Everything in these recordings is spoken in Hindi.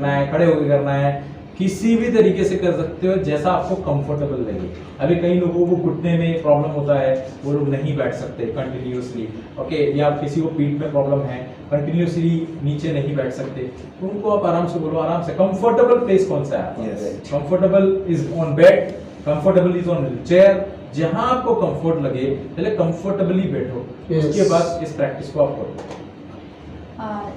करना है, खड़े होकर करना है, किसी भी तरीके से कर सकते हो जैसा आपको कंफर्टेबल लगे। अभी कई लोगों को घुटने में प्रॉब्लम होता है, वो लोग नहीं बैठ सकते कंटिन्यूअसली, ओके, या किसी को पीठ में प्रॉब्लम है, कंटिन्यूअसली नीचे नहीं बैठ सकते, तो उनको आप आराम से बोलो, आराम से। कंफर्टेबल प्लेस कौन सा है? Comfortable is on bed, comfortable is on chair, जहां आपको कंफर्ट लगे पहले कंफर्टेबली बैठो, उसके बाद इस प्रैक्टिस को आप करो।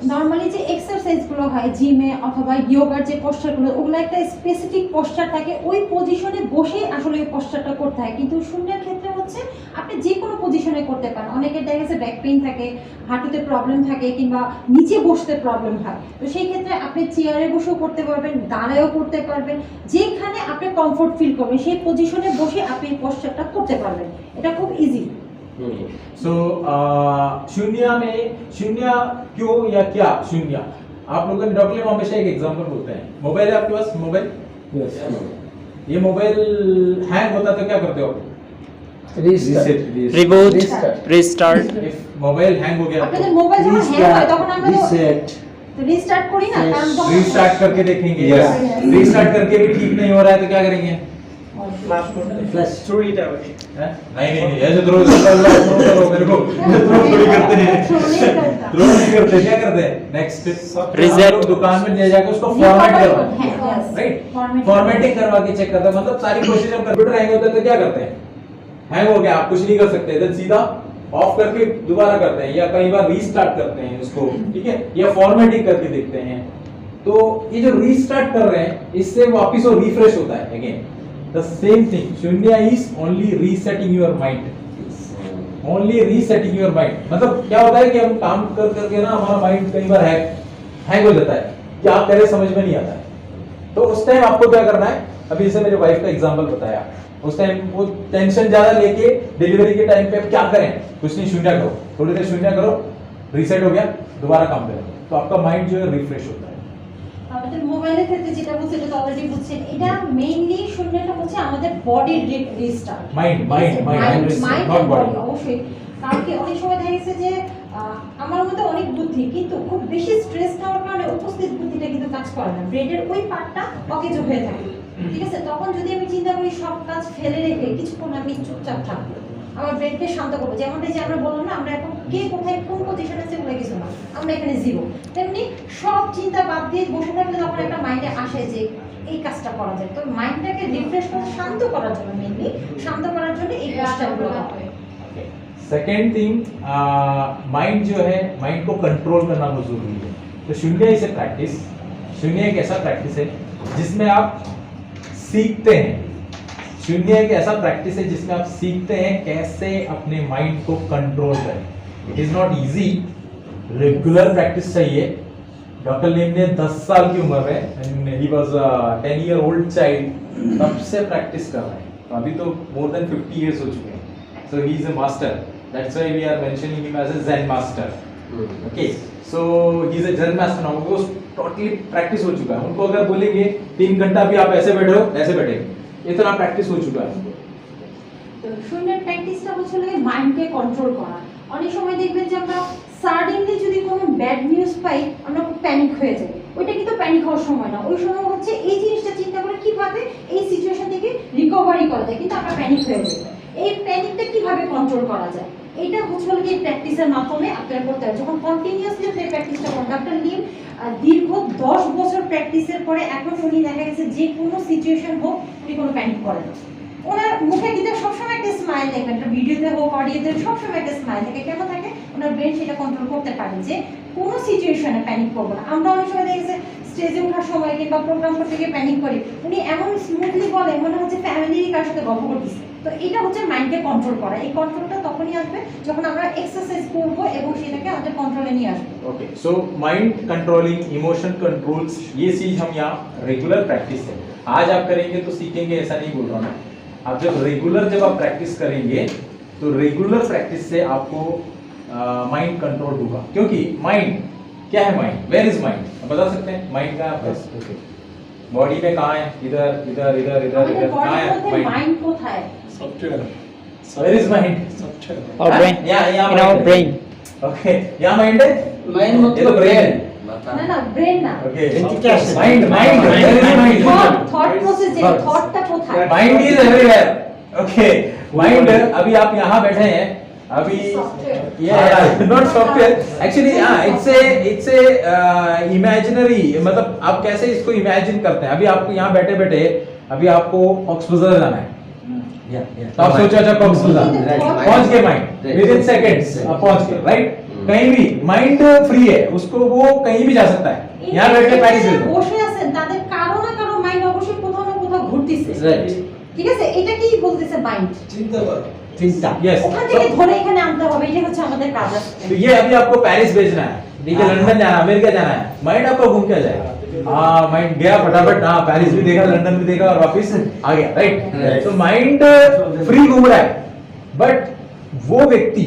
নরমালি যে এক্সারসাইজগুলো হয় জিমে অথবা ইয়োগার যে পোস্টারগুলো, ওগুলো একটা স্পেসিফিক পোস্টার থাকে, ওই পজিশনে বসে আসলে ওই পোস্টারটা করতে হয়। কিন্তু শূন্যের ক্ষেত্রে হচ্ছে আপনি যে কোনো পজিশনে করতে পারেন। অনেকের দেখা গেছে ব্যাক পেইন থাকে, হাঁটুতে প্রবলেম থাকে, কিংবা নিচে বসতে প্রবলেম হয়, তো সেই ক্ষেত্রে আপনি চেয়ারে বসেও করতে পারবেন, দাঁড়ায়ও করতে পারবেন, যেখানে আপনি কমফোর্ট ফিল করবেন সেই পজিশনে বসে আপনি এই পোস্টারটা করতে পারবেন। এটা খুব ইজি। सो शून्य में शून्य क्यों या क्या शून्य, आप लोगों ने डॉक्टर हमेशा एक एग्जांपल बोलते हैं। मोबाइल है आपके पास? मोबाइल, ये मोबाइल हैंग होता तो क्या करते हो? Reboot, restart. If mobile hang हो गया আপনাদের মোবাইল যখন হ্যাং হয় তখন আমরা তো রিস্টার্ট করি না, কারণ তখন रीस्टार्ट करके देखेंगे, रीस्टार्ट करके भी ठीक नहीं हो रहा है तो क्या करेंगे? Throw it away. नहीं ऐसे थ्रो करो मेरे को, थ्रो थोड़ी करते हैं, थ्रो नहीं करते, क्या करते हैं? Next Reset। दुकान में ले जाकर उसको फॉर्मेट करवाते हैं, Yes। राइट, फॉर्मेटिंग करवा के चेक करते हैं। मतलब सारी कोशिश, जब कंप्यूटर हैंग होता है तो क्या करते हैं? हैंग हो गया, आप कुछ नहीं कर सकते, देन सीधा ऑफ करके दोबारा करते हैं, या कई बार रीस्टार्ट करते हैं उसको, ठीक है, या फॉर्मेटिंग करके देखते हैं। तो ये जो रीस्टार्ट कर रहे हैं, इससे वापस वो रिफ्रेश होता है अगेन। The same thing, शून्य is only resetting your mind, only resetting your mind। मतलब क्या होता है कि हम काम कर करके ना हमारा माइंड कई बार हैंग हो जाता है, क्या करें समझ में नहीं आता है। तो उस टाइम आपको क्या करना है? अभी जैसे मेरे वाइफ का एग्जांपल बताया, उस टाइम वो टेंशन ज्यादा लेके डिलीवरी के टाइम पे क्या करें? कुछ नहीं, शून्य करो, थोड़ी देर शून्य करो, रीसेट हो गया, दोबारा काम करो, तो आपका माइंड जो है रिफ्रेश होता है। আমাদের মোবাইলের ক্ষেত্রে যেটা বলছি এটা তো অলরেডি বুঝছেন, এটা মেইনলি শূন্যটা হচ্ছে আমাদের বডির রিস্টার্ট, মাইন্ড নট বডি। অবশ্যই, কারণ কি অনেক সময় দেখা গেছে যে আমার মধ্যে অনেক বুদ্ধি, কিন্তু খুব বেশি স্ট্রেস নেওয়ার কারণে উপস্থিত বুদ্ধিটা কিন্তু কাজ করে না, ব্রেনের ওই পার্টটা অকেজো হয়ে থাকে, ঠিক আছে। তখন যদি আমি চিন্তা করি সব কাজ ফেলে রেখে কিছুক্ষণ আমি চুপচাপ থাকবো, আমার ব্রেনকে শান্ত করবো, যেমনটা যে আমরা বললাম না, আমরা এখন কে কোথায় কোন পজিশনে আছে ওগুলো কিছু না, আমরা এখানে জিরো, তেমনি সব চিন্তা বাদ দিয়ে বসে থাকলে তখন একটা মাইন্ডে আসে যে এই কাজটা করা যায়। তো মাইন্ডটাকে রিফ্রেশ করে শান্ত করার জন্য, মেইনলি শান্ত করার জন্য এই কাজটাগুলো হয়। सेकेंड थिंग, माइंड जो है, माइंड को कंट्रोल करना बहुत जरूरी है। तो शून्य इज ए प्रैक्टिस, शून्य एक ऐसा प्रैक्टिस है जिसमें आप सीखते हैं, शून्य एक ऐसा प्रैक्टिस है जिसमें आप सीखते हैं कैसे अपने माइंड को कंट्रोल करें। It is not easy, regular practice चाहिए। डॉक्टर लीम ने 10 साल की उम्र में, he was 10 year old child, तब से प्रैक्टिस कर रहे हैं, अभी तो मोर देन 50 इयर्स हो चुके हैं। So he is a master. That's why we are mentioning him as a Zen master. Okay. So he is a Zen master now. वो totally practice हो चुका है। उनको अगर बोलेंगे 3 घंटा भी आप ऐसे बैठो, ऐसे बैठेंगे। इतना practice हो चुका है। তো শূন্যের প্র্যাকটিসটা হচ্ছে মাইন্ডকে কন্ট্রোল করা। অনেক সময় দেখবেন যে আমরা সাডেনলি যদি কোনো ব্যাড নিউজ পাই আমরা খুব প্যানিক হয়ে যাই, ওইটা কিন্তু প্যানিক হওয়ার সময় না, ওই সময় হচ্ছে এই জিনিসটা চিন্তা করে কিভাবে এই সিচুয়েশন থেকে রিকভারি করা যায়, কিন্তু আমরা প্যানিক হয়ে যাই। এই প্যানিকটা কিভাবে কন্ট্রোল করা যায়, এটা হচ্ছে এই প্র্যাকটিসের মাধ্যমে আপনারা করতে হবে। যখন কন্টিনিউয়াসলি আপনি প্র্যাকটিসটা করেন, ডক্টর লিম দীর্ঘ 10 বছর প্র্যাকটিসের পরে এখন উনি দেখা গেছে যে কোনো সিচুয়েশন হোক উনি কোনো প্যানিক করেন না। ওনার মুখে কিন্তু সবসময় একটা স্মাইল দেখবেন, একটা ভিডিওতে হোক অডিওতে সবসময় একটা স্মাইল থাকে, কেন থাকে? ওনার ব্রেন সেটা কন্ট্রোল করতে পারে যে কোনো সিচুয়েশনে প্যানিক করবো না। আমরা অনেক সময় দেখেছি স্টেজে ওঠার সময় কিংবা প্রোগ্রাম করতে গিয়ে প্যানিক করি, উনি এমন স্মুথলি বলে মনে হচ্ছে ফ্যামিলির কার সাথে গল্প করতেছে। তো এটা হচ্ছে মাইন্ডকে কন্ট্রোল করা। এই কন্ট্রোলটা তখনই আসবে যখন আমরা এক্সারসাইজ করব এবং সেটাকে আমাদের কন্ট্রোলে নিয়ে আসবো। Okay, so mind controlling, emotion controls, ये चीज हम यहाँ रेगुलर प्रैक्टिस है। आज आप करेंगे तो सीखेंगे, ऐसा नहीं बोल रहा मैं। आप जब आप प्रैक्टिस करेंगे तो रेगुलर प्रैक्टिस से आपको माइंड कंट्रोल होगा। क्योंकि माइंड क्या है? Mind, where is mind? बता सकते हैं माइंड का? बॉडी में कहाँ है? इधर इधर इधर इधर इधर कहाँ है माइंड? কোথায়? Software. Where is mind? Our brain. यहाँ In our brain. ओके, यहाँ माइंड है, माइंड ये तो ब्रेन है। না না ব্রেন না, Okay. Mind. থট প্রসেস যে থটটা কোথায়, Mind is everywhere. Okay. Mind. अभी आप यहाँ बैठे हैं. अभी not software. Actually, it's a imaginary. मतलब आप कैसे इसको imagine करते हैं? अभी आपको यहाँ बैठे बैठे अभी आपको कॉक्स बाजार जाना है. तो आप सोचा अच्छा कॉक्स बाजार पहुंच गए माइंड विद इन सेकंड्स आप पहुंच गए राइट. कहीं भी माइंड फ्री है, उसको वो कहीं भी जा सकता है. यहाँ बैठ के पैरिस যারা বসে আছেন তাদের কারো না কারো মাইন্ড অবশ্যই কোথাও না কোথাও ঘুরতেছে, রাইট. ঠিক আছে? এটা কি বলতেছে মাইন্ড, চিন্তা কর चिंता. यस. ওখান থেকে ধরে এখানে আনতে হবে, এটা হচ্ছে আমাদের কাজ আছে। तो ये अभी आपको पेरिस भेजना है, ठीक है, लंदन जाना, अमेरिका जाना है. माइंड आपका घूम के आ जाएगा. हाँ माइंड गया फटाफट, हाँ पेरिस भी देखा, लंदन भी देखा और वापस आ गया राइट. तो माइंड फ्री घूम रहा है. बट वो व्यक्ति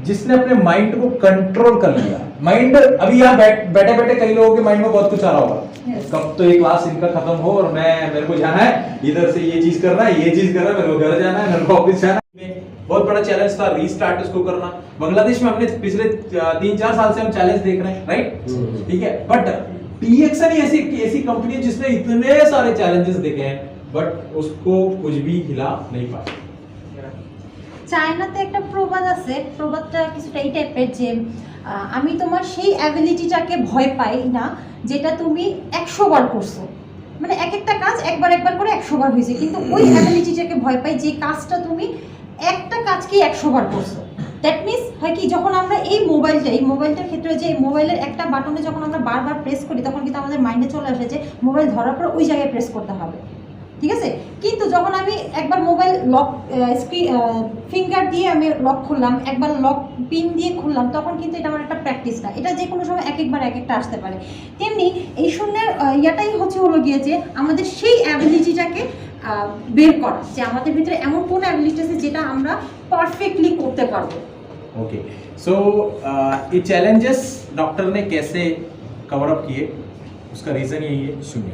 जिसने अपने माइंड को कंट्रोल कर लिया. माइंड अभी यहाँ बैठे बैठे कई लोगों के माइंड में बहुत कुछ आ रहा होगा. Yes. कब तो ये क्लास इनका खत्म हो और मेरे को जाना है, इधर से ये चीज करना है, ये चीज करना है, मेरे को घर जाना है, मेरे को ऑफिस जाना है. बहुत बड़ा चैलेंज था रीस्टार्ट उसको करना. बांग्लादेश में हमने पिछले 3-4 साल से हम चैलेंज देख रहे हैं राइट. ठीक है. बट टीएक्सन ही ऐसी कंपनी है जिसने इतने सारे चैलेंजेस देखे हैं बट उसको कुछ भी हिला नहीं पाया. চায়নাতে একটা প্রবাদ আছে, প্রবাদটা কিছুটা এই টাইপের যে আমি তোমার সেই অ্যাবিলিটিটাকে ভয় পাই না যেটা তুমি 100 বার করছো, মানে এক একটা কাজ একবার করে 100 বার হয়েছে, কিন্তু ওই অ্যাবিলিটিটাকে ভয় পাই যে কাজটা তুমি একটা কাজকে 100 বার করছো। দ্যাট মিনস হয় কি, যখন আমরা এই মোবাইলটার ক্ষেত্রে যে মোবাইলের একটা বাটনে যখন আমরা বারবার প্রেস করি তখন কিন্তু আমাদের মাইন্ডে চলে আসে যে মোবাইল ধরার পর ওই জায়গায় প্রেস করতে হবে, ঠিক আছে? কিন্তু যখন আমি একবার মোবাইল লক ফিঙ্গার দিয়ে আমি লক খুললাম, একবার লক পিন দিয়ে খুললাম, তখন কিন্তু এটা আমার একটা প্র্যাকটিস না, এটা যে কোনো সময় এক একটা আসতে পারে। তেমনি এই শূন্যের ইয়াটাই হলো গিয়ে যে আমাদের সেই অ্যাবিলিটিটাকে বের করা, যে আমাদের ভিতরে এমন কোন অ্যাবিলিটি আছে যেটা আমরা পারফেক্টলি করতে পারবো। ओके सो ये चैलेंजेस डॉक्टर ने कैसे कवर अप किए, उसका रीज़न यही है शून्य.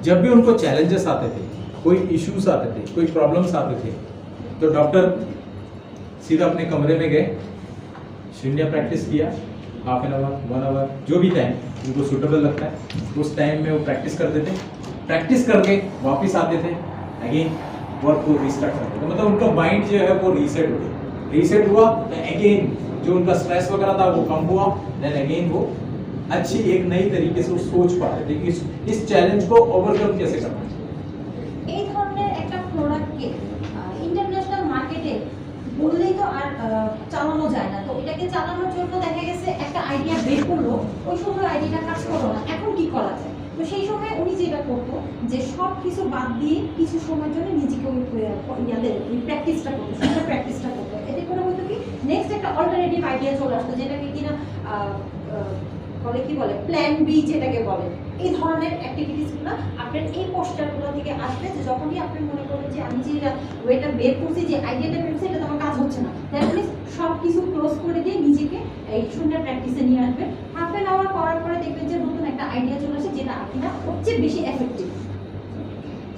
जब भी उनको चैलेंजेस आते थे, कोई इश्यूज आते थे, कोई प्रॉब्लम्स आते थे, तो डॉक्टर सीधा अपने कमरे में गए, शून्य प्रैक्टिस किया, हाफ एन आवर 1 आवर जो भी टाइम उनको सूटेबल लगता है उस टाइम में वो प्रैक्टिस करते थे. प्रैक्टिस करके वापस आते थे, अगेन वर्क को रीस्टार्ट करते थे. मतलब उनका माइंड जो है वो रीसेट हुआ, अगेन जो उनका स्ट्रेस वगैरह था वो कम हुआ, देन अगेन वो अच्छी एक नई तरीके से वो सोच पाते थे कि इस चैलेंज को ओवरकम कैसे करना है. এই ধরনের একটা প্রোডাক্টকে ইন্টারন্যাশনাল মার্কেটে বললেই তো আর চালানো যায় না, তো এটাকে চালানোর জন্য দেখা গেছে একটা আইডিয়া বের করলো, ওই সময় আইডিয়াটা কাজ করলো না, এখন কি করা যায়? তো সেই সময় উনি যেটা করতো যে সব কিছু বাদ দিয়ে কিছু সময়ের জন্য নিজেকে ওই প্র্যাকটিসটা করতো, সেটা প্র্যাকটিসটা করতো। এতে করে হয়তো কি নেক্সট একটা অল্টারনেটিভ আইডিয়া চলে আসতো, যেটাকে কিনা বলে প্ল্যান বি যেটাকে বলে। এই ধরনের অ্যাক্টিভিটিসগুলো আপনার এই পোস্টারগুলো থেকে আসবে, যে যখনই আপনি মনে করবেন যে আমি যে ওয়েটা বের করছি, যে আইডিয়াটা বের করছি, এটা তো আমার কাজ হচ্ছে না, দ্যাট মিনস সব কিছু ক্লোজ করে দিয়ে নিজেকে এই শূন্য প্র্যাকটিসে নিয়ে আসবেন। হাফ অ্যান আওয়ার করার পরে দেখবেন যে নতুন একটা আইডিয়া চলে আসে যেটা আপনার সবচেয়ে বেশি এফেক্টিভ।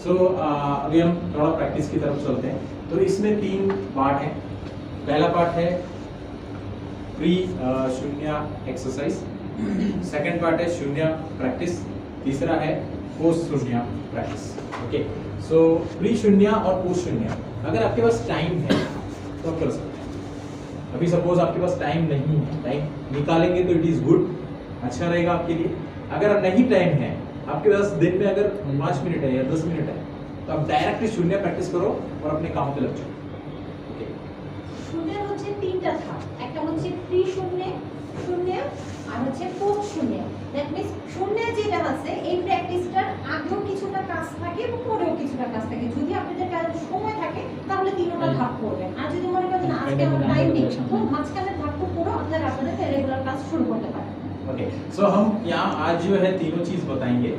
सो अभी हम थोड़ा प्रैक्टिस की तरफ चलते हैं. तो इसमें 3 पार्ट हैं. पहला पार्ट है प्री शून्य एक्सरसाइज, सेकंड पार्ट है शून्य प्रैक्टिस, तीसरा है पोस्ट शून्य प्रैक्टिस. ओके सो प्री शून्य और पोस्ट शून्य अगर आपके पास टाइम है तो आप कर सकते हैं. अभी सपोज आपके पास टाइम नहीं है, टाइम निकालेंगे तो इट इज़ गुड, अच्छा रहेगा आपके लिए. अगर नहीं टाइम है आपके पास, दिन में अगर 5 मिनट है या 10 मिनट है, तो आप डायरेक्टली शून्य प्रैक्टिस करो और अपने काम पे लग जाओ. ओके শূন্যের হচ্ছে 3টা ধাপ, একটা হচ্ছে প্রি শূন্য, আর হচ্ছে পোস্ট শূন্য। দ্যাট মিনস শূন্য যেটা আছে এই প্র্যাকটিসটার আগেও কিছুটা কাজ থাকে এবং পরেও কিছুটা কাজ থাকে। যদি আপনাদের কাছে সময় থাকে তাহলে 3টা ধাপ করবেন, আর যদি মনে করেন না আজকে আমার টাইম নেই, তো মাঝখানে ধাপটা পুরো আপনারা আপনাদের রেগুলার কাজ শুরু করতে পারেন। ओके सो हम यहाँ आज जो है तीनों चीज़ बताएंगे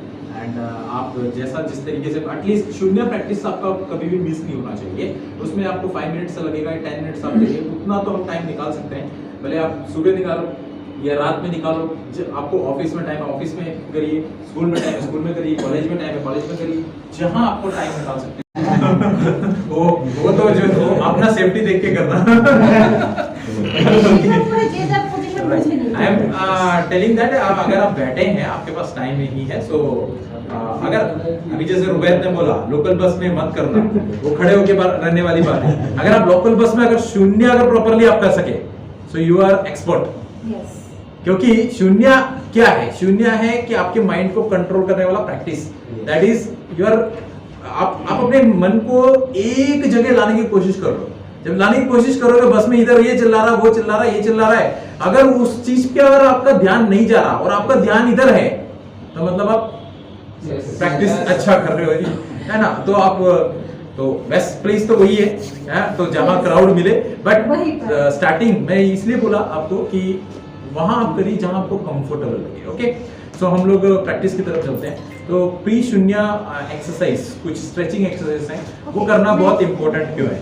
एंड आप जैसा जिस तरीके से एटलीस्ट शून्य प्रैक्टिस आपका कभी भी मिस नहीं होना चाहिए. उसमें आपको 5 मिनट्स लगेगा, 10 मिनट्स आप देखिए, उतना तो हम टाइम निकाल सकते हैं. भले आप सुबह निकालो या रात में निकालो, आपको ऑफिस में टाइम है ऑफिस में करिए, स्कूल में टाइम है स्कूल में करिए, कॉलेज में टाइम है कॉलेज में करिए, जहाँ आपको टाइम निकाल सकते हैं. वो तो जो अपना सेफ्टी देख के करना. যে যার পজিশন तो मुझे नहीं आई एम टेलिंग दैट आप अगर आप बैठे हैं आपके पास टाइम नहीं है सो अगर अभी जैसे रुबैत ने बोला लोकल बस में मत करना वो खड़े होके रहने वाली बात है। अगर आप लोकल बस में अगर शून्य अगर प्रॉपर्ली आप कर सके so you are expert. Yes क्योंकि शून्य क्या है? शून्य है कि आपके माइंड को कंट्रोल करने वाला प्रैक्टिस, दैट इज योर आप अपने मन को एक जगह लाने की कोशिश करो। जब लाने की कोशिश करोगे बस में इधर ये चिल्ला रहा वो चिल्ला रहा ये चिल्ला रहा है, अगर उस चीज पे अगर आपका ध्यान नहीं जा रहा और आपका ध्यान इधर है तो मतलब आप प्रैक्टिस अच्छा कर रहे हो, है ना? तो आप तो बेस्ट प्लेस तो वही है तो जहां क्राउड मिले। बट स्टार्टिंग में इसलिए बोला आपको कि वहां आप करिए जहां आपको कंफर्टेबल लगे। ओके, सो हम लोग प्रैक्टिस की तरफ चलते हैं। तो प्री शून्य एक्सरसाइज कुछ स्ट्रेचिंग एक्सरसाइज हैं वो करना बहुत इंपॉर्टेंट क्यों है?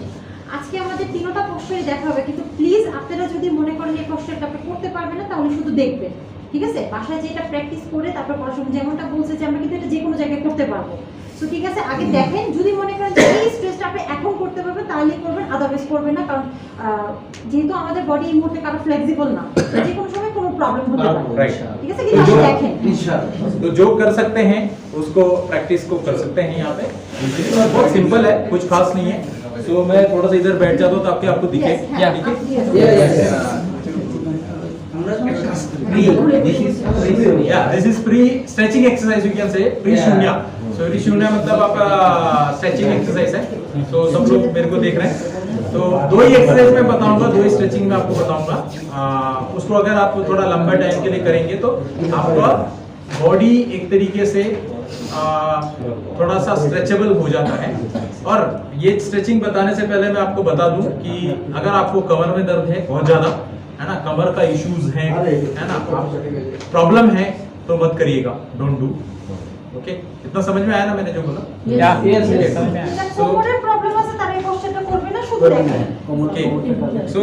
আজকে আমাদের তিনটা পোস্টারই দেখা হবে, কিন্তু প্লিজ আপনারা যদি মনে করেন এই পোস্টারটা আপনি করতে পারবেন না তাহলে শুধু দেখবেন, ঠিক আছে? বাসায় যেটা প্র্যাকটিস করে তারপর পড়াশোনা যেমনটা বলছে যে আমরা কিন্তু এটা যে কোনো জায়গায় করতে পারবো। সো ঠিক আছে, আগে দেখেন, যদি মনে করেন যে এই স্ট্রেসটা আপনি এখন করতে পারবেন তাহলে করবেন, আদারওয়াইজ করবেন না। কারণ যেহেতু আমাদের বডি এই মুহূর্তে কারো ফ্লেক্সিবল না, যে কোনো সময় কোনো প্রবলেম হতে পারে, ঠিক আছে? কিন্তু আপনি দেখেন इंशाल्लाह तो जो कर सकते हैं उसको प्रैक्टिस को कर सकते हैं यहाँ पे। बहुत सिंपल है, कुछ खास नहीं है। तो मैं थोड़ा सा इधर बैठ जाता हूँ ताकि आपको दिखे। ठीक है, this is pre stretching exercise you can say pre शून्य। सो प्री शून्य मतलब आपका स्ट्रेचिंग एक्सरसाइज है। तो सब लोग मेरे को देख रहे हैं तो दो ही एक्सरसाइज में बताऊंगा, दो ही स्ट्रेचिंग में आपको बताऊंगा। उसको अगर आप थोड़ा लंबा टाइम के लिए करेंगे तो आपका बॉडी एक तरीके से थोड़ा सा स्ट्रेचेबल हो जाता है। और ये स्ट्रेचिंग बताने से पहले मैं आपको बता दूं कि अगर आपको कमर में दर्द है बहुत ज्यादा, है ना, कमर का इश्यूज है ना, प्रॉब्लम है तो मत करिएगा, डोंट डू। ओके, इतना समझ में आया ना मैंने जो बोला? समझ में आया। কোমরের প্রবলেম আছে তারা এই পোস্টারটা করবে না, শুধু দেখেন। ओके, सो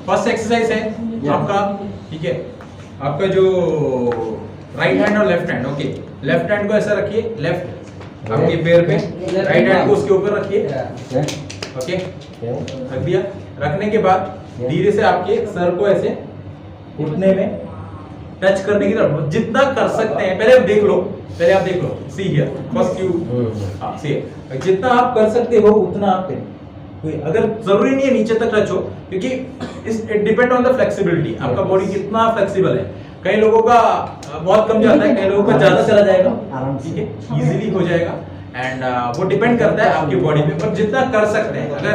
फर्स्ट एक्सरसाइज है आपका, ठीक है, आपका जो राइट हैंड और left hand. Okay, left hand को ऐसा रखिए, लेफ्ट आपके पैर पे, राइट हैंड को उसके ऊपर रखिए। ओके, रख दिया। रखने के बाद धीरे से आपके सर को ऐसे घुटने में टच करने की तरफ जितना कर सकते हैं, पहले आप देख लो, पहले आप देख लो, see here first you see, जितना आप कर सकते हो उतना आप करें। अगर जरूरी नहीं है नीचे तक टच हो, क्योंकि it depend on the flexibility, आपका बॉडी कितना फ्लेक्सिबल है। कई लोगों का बहुत कम जाता है, कई लोगों का ज्यादा चला जाएगा, ठीक है, इजीली हो जाएगा। एंड वो डिपेंड करता है आपकी बॉडी पे, पर जितना कर सकते हैं। अगर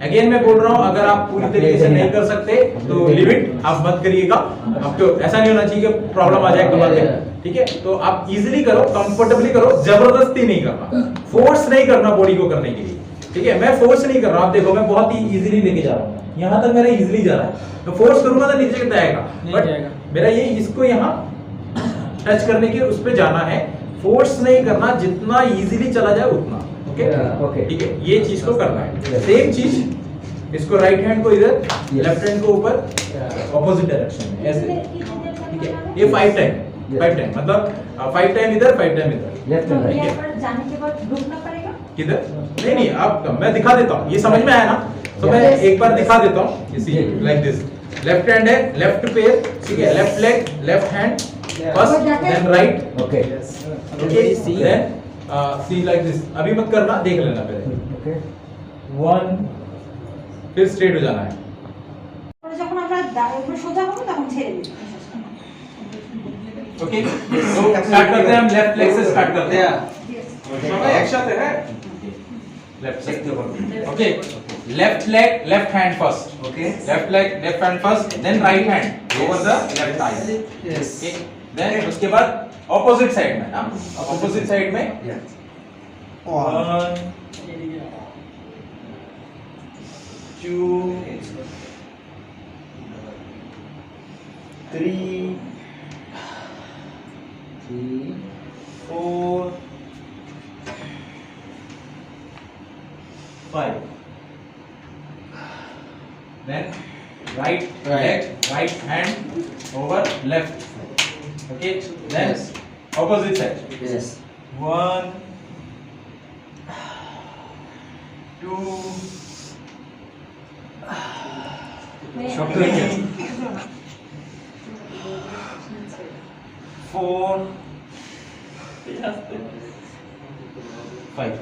अगेन मैं बोल रहा हूँ, अगर आप पूरी तरीके से नहीं कर सकते तो लिमिट आप मत करिएगा। आपको ऐसा नहीं होना चाहिए कि प्रॉब्लम आ जाए कमर में, ठीक है? तो आप इजीली करो, कंफर्टेबली करो, जबरदस्ती नहीं करना, फोर्स नहीं करना बॉडी को करने के लिए, ठीक है? मैं फोर्स नहीं कर रहा हूँ, आप देखो मैं बहुत ही इजीली लेके जा रहा हूँ, यहाँ तक मेरा इजीली जा रहा है। तो फोर्स करूंगा तो नीचे जाएगा, बट मेरा ये इसको यहाँ टच करने के उस पे जाना है, फोर्स नहीं करना, जितना इजीली चला जाए उतना। ओके, ठीक है, ये चीज को करना है। सेम चीज इसको राइट हैंड को इधर, लेफ्ट हैंड को ऊपर, ऑपोजिट डायरेक्शन में ऐसे, ठीक है? ये 5 टाइम मतलब 5 टाइम इधर 5 टाइम इधर, लेफ्ट एंड राइट। जाने के बाद रुकना पड़ेगा किधर? नहीं आप, मैं दिखा देता हूँ, ये समझ में आया ना? तो मैं एक बार दिखा देता हूँ, इसी लाइक दिस। लेफ्ट हैंड है, लेफ्ट पैर, ठीक है, left leg, left hand first, then right. Okay, then see like this. अभी मत करना, देख लेना पहले। ओके, 1, फिर स्ट्रेट हो जाना है। যখন আমরা উপরে সোজা করব তখন ছেড়ে দিই। ओके, तो स्टार्ट करते हैं, हम लेफ्ट लेग से स्टार्ट करते हैं। एक साथ है, लेफ्ट से। Okay, left leg, left hand first. Okay, left leg, left hand first, then right hand over the left eye. Yes, okay, then उसके बाद ऑपोजिट साइड में, ऑपोजिट साइड में 1 2 3 4 5, then right leg, right hand over left, okay, then opposite side, yes, 1 2 3 4 5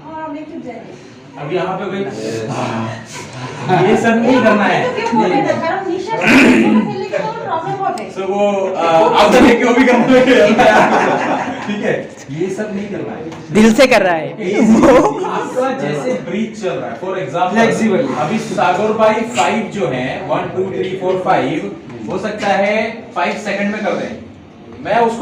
और हम একটু জানি अब यहाँ पे भाई ये सब नहीं करना है तो क्यों बोले ना কারণ নিঃশ্বাস ফেললে কি কোনো প্রবলেম হবে सो वो आप तो लेके वो भी करना लगेगा ठीक है ये सब नहीं करना है दिल से कर रहा है आपका जैसे ब्रीथ चल रहा है फॉर एग्जांपल Flexible. अभी सागर भाई 5 जो है 1 2 3 4 5 हो सकता है 5 सेकंड में कर दें मैं उसको